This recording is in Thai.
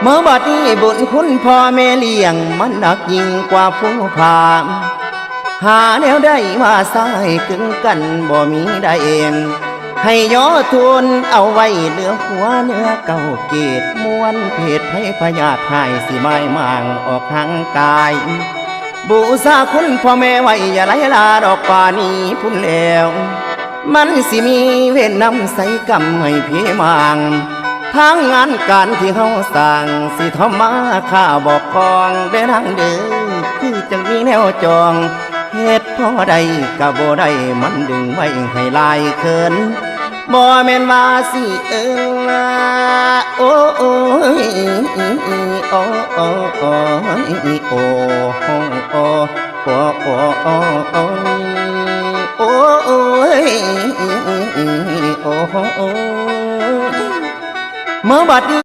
เมื่อบัดนี้บุญคุณพ่อแม่เลี้ยงมันหนักยิ่งกว่าผู้พามหาแนวได้มาสายกึ่งกันบ่มีได้เองให้ย่อทุนเอาไว้เหลือหัวเนื้อเก่าเกตม้วนเพศให้พยาธิหายสิไม้มางออกทางกายบูชาคุณพ่อแม่ไว้อย่าไหลลาดอกป่านี้พุ่นแล้วมันสิมีเวรนำใส่กรรมให้พี่มางทางงานการที่เฮาสร้างสิทำมาข้าบอกกองเดินทางเดินคือจังมีแนวจองเหตุพอใดก็บ่ได้มันดึงไว้ให้ลายเขินบ่แม่นว่าสิโอ้โอ้ยโอ้โอ้โอ้ยโอ้โอ้โอ้โอ้โอ้โอ้โอ้โอ้โอ้ยโอ้โอ้เมื่อบัด